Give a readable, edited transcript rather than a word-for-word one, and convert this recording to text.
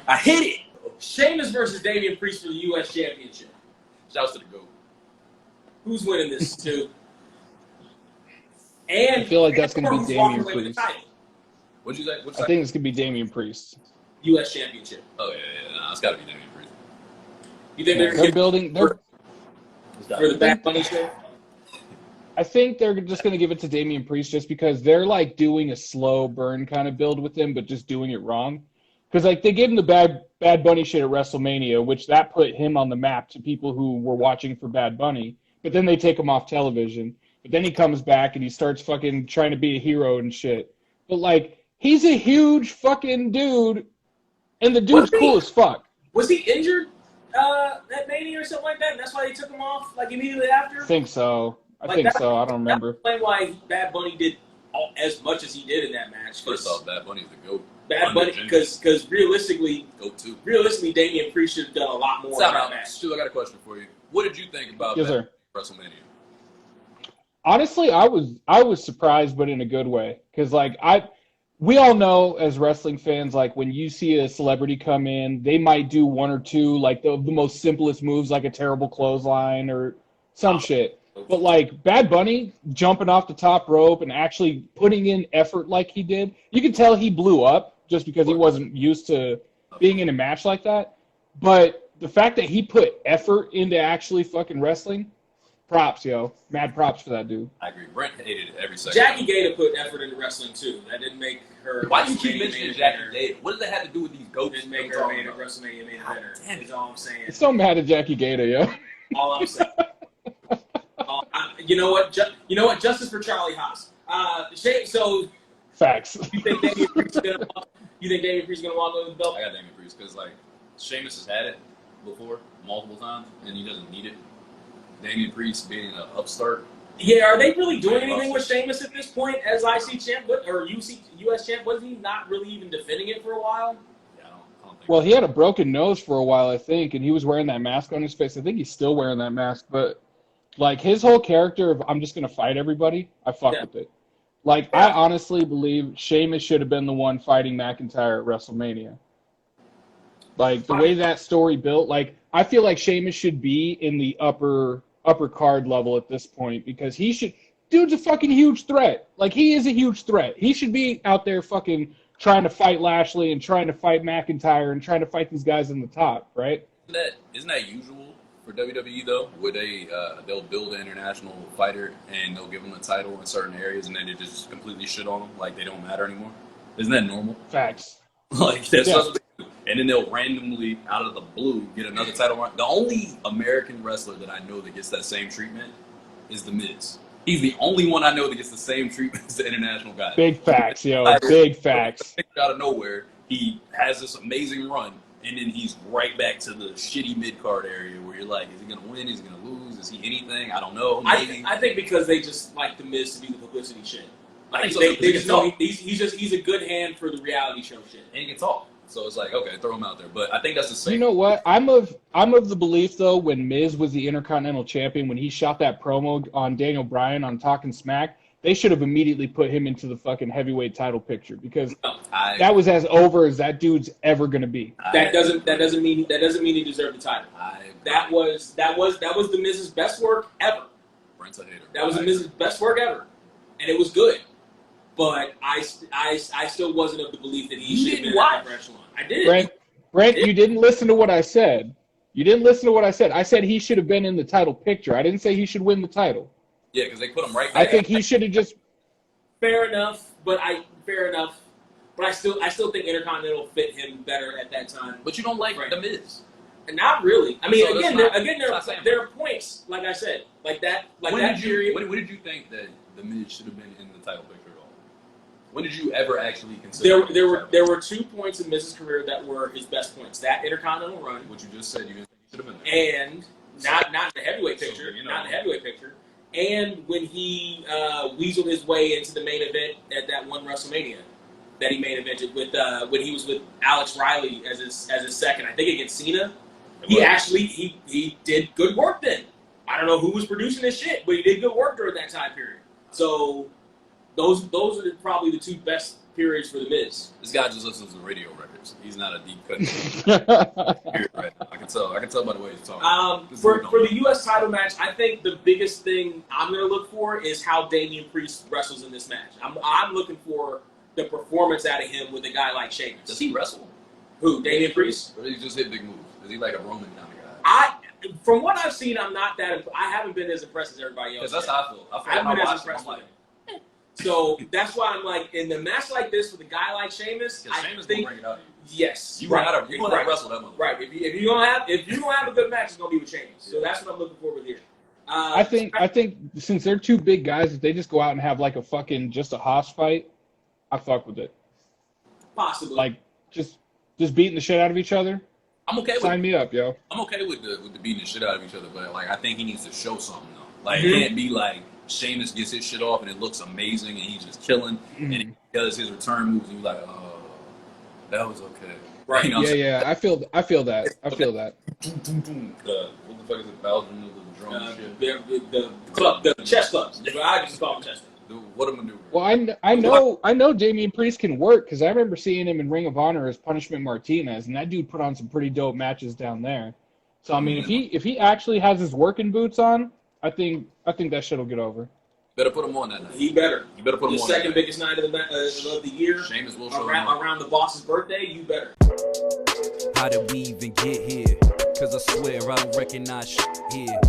I hit it. Sheamus versus Damien Priest for the U.S. Championship. Shouts to the GOAT. Who's winning this, too? And I feel like that's going to be Damien Priest. What'd you say? I think it's going to be Damien Priest. U.S. Championship. Oh, yeah. Nah, it's got to be Damien Priest. You think they're building for the Bad Bunny show? I think they're just going to give it to Damien Priest just because they're like doing a slow burn kind of build with him, but just doing it wrong. Because like they gave him the Bad Bunny shit at WrestleMania, which that put him on the map to people who were watching for Bad Bunny. But then they take him off television. But then he comes back and he starts fucking trying to be a hero and shit. But like he's a huge fucking dude, and the dude's cool as fuck. Was he injured at Mania or something like that? And that's why they took him off like immediately after. I think so. I don't remember. That's why Bad Bunny did as much as he did in that match. First off, Bad Bunny's the GOAT. Bad Bunny, because realistically, Damien Priest should have done a lot more in that match. Stu, I got a question for you. What did you think about WrestleMania? Honestly, I was surprised, but in a good way, because like we all know as wrestling fans, like when you see a celebrity come in, they might do one or two like the most simplest moves, like a terrible clothesline or some shit. But like Bad Bunny jumping off the top rope and actually putting in effort like he did, you could tell he blew up just because he wasn't used to being in a match like that. But the fact that he put effort into actually fucking wrestling, props, yo. Mad props for that dude. I agree. Brent hated it every second. Jackie Gator put effort into wrestling too. That didn't make her. Why do you keep mentioning Jackie Gator? What does that have to do with these goats? Didn't make her main WrestleMania main eventer. That's all I'm saying. I'm so mad at Jackie Gator, yo. All I'm saying. You know what? Justice for Charlie Haas. So. Facts. You think Damien Priest is gonna walk over the belt? I got Damien Priest because like Sheamus has had it before multiple times and he doesn't need it. Damien Priest being an upstart. Yeah, are they really doing anything with Sheamus at this point as IC champ or US champ? Wasn't he not really even defending it for a while? Yeah, I don't think. Well, he had a broken nose for a while, I think, and he was wearing that mask on his face. I think he's still wearing that mask, but like his whole character of I'm just gonna fight everybody, I fuck with it. Like I honestly believe Sheamus should have been the one fighting McIntyre at WrestleMania. Like the way that story built, like I feel like Sheamus should be in the upper card level at this point because dude's a fucking huge threat. Like he is a huge threat. He should be out there fucking trying to fight Lashley and trying to fight McIntyre and trying to fight these guys in the top, right? Isn't that usual for WWE though? Where they'll build an international fighter and they'll give them a title in certain areas and then they just completely shit on them like they don't matter anymore. Isn't that normal? Facts. Like that's what they do. And then they'll randomly out of the blue get another title run. The only American wrestler that I know that gets that same treatment is The Miz. He's the only one I know that gets the same treatment as the international guy. Big facts, yo. Big facts. Out of nowhere, he has this amazing run. And then he's right back to the shitty mid-card area where you're like, is he going to win? Is he going to lose? Is he anything? I don't know. I think because they just like The Miz to do the publicity shit. Like so, they just know he's a good hand for the reality show shit. And he can talk. So it's like, okay, throw him out there. But I think that's the same. You know what? I'm of the belief, though, when Miz was the Intercontinental Champion, when he shot that promo on Daniel Bryan on Talking Smack, they should have immediately put him into the fucking heavy title picture because that was as over as that dude's ever gonna be. That doesn't mean he deserved the title. That was the Miz's best work ever. Brent's a hater. That was the Miz's best work ever, and it was good. But I still wasn't of the belief that he should have been in the upper echelon. I did. Brent, you didn't listen to what I said. I said he should have been in the title picture. I didn't say he should win the title. Yeah, because they put him right back. I think he should have just. Fair enough, but I still think Intercontinental fit him better at that time. But you don't like The Miz. Not really. I mean, so there are points, like I said, like that. Like when that period. When did you think that The Miz should have been in the title picture at all? When did you ever actually consider? There were 2 points in Miz's career that were his best points. That Intercontinental run, which you just said you didn't think he should have been there, and not in the heavyweight picture. Not in the heavyweight picture. And when he weaseled his way into the main event at that one WrestleMania that he main evented with when he was with Alex Riley as his second, I think against Cena. He did good work then. I don't know who was producing this shit, but he did good work during that time period. So those are probably the 2 best periods for The Miz. This guy just listens to radio records. He's not a deep cut. Right. I can tell by the way he's talking. For the U.S. title match, I think the biggest thing I'm going to look for is how Damien Priest wrestles in this match. I'm looking for the performance out of him with a guy like Sheamus. Does he wrestle? Who, Damien Priest? Or does he just hit big moves? Is he like a Roman kind of guy? From what I've seen, I'm not that. I haven't been as impressed as everybody else. Because that's how I feel. I haven't been as impressed with him. So that's why I'm like, in the match like this with a guy like Sheamus, I Sheamus think, gonna bring it out. Yes, you gotta wrestle that motherfucker. Right. If you don't have a good match, it's gonna be with Sheamus. So that's what I'm looking for with here. I think since they're two big guys, if they just go out and have like a fucking just a hoss fight, I fuck with it. Possibly. Like just beating the shit out of each other. I'm okay with Sign me up, yo. I'm okay with the beating the shit out of each other, but like I think he needs to show something though. Like it can't be like Sheamus gets his shit off and it looks amazing and he's just killing and he does his return moves and you're like, oh, that was okay. Right. You know yeah. I feel that. I feel that. what the fuck is it? Belgian the drum shit. The chest clubs. I just call them chest clubs. What am I gonna do? Well, I know Damien Priest can work because I remember seeing him in Ring of Honor as Punishment Martinez, and that dude put on some pretty dope matches down there. So I mean, if he actually has his working boots on, I think that shit will get over. Better put him on that night. He better. You better put him on. The second biggest night of the year. Sheamus will show around the boss's birthday. You better. How did we even get here? 'Cause I swear I don't recognize shit here.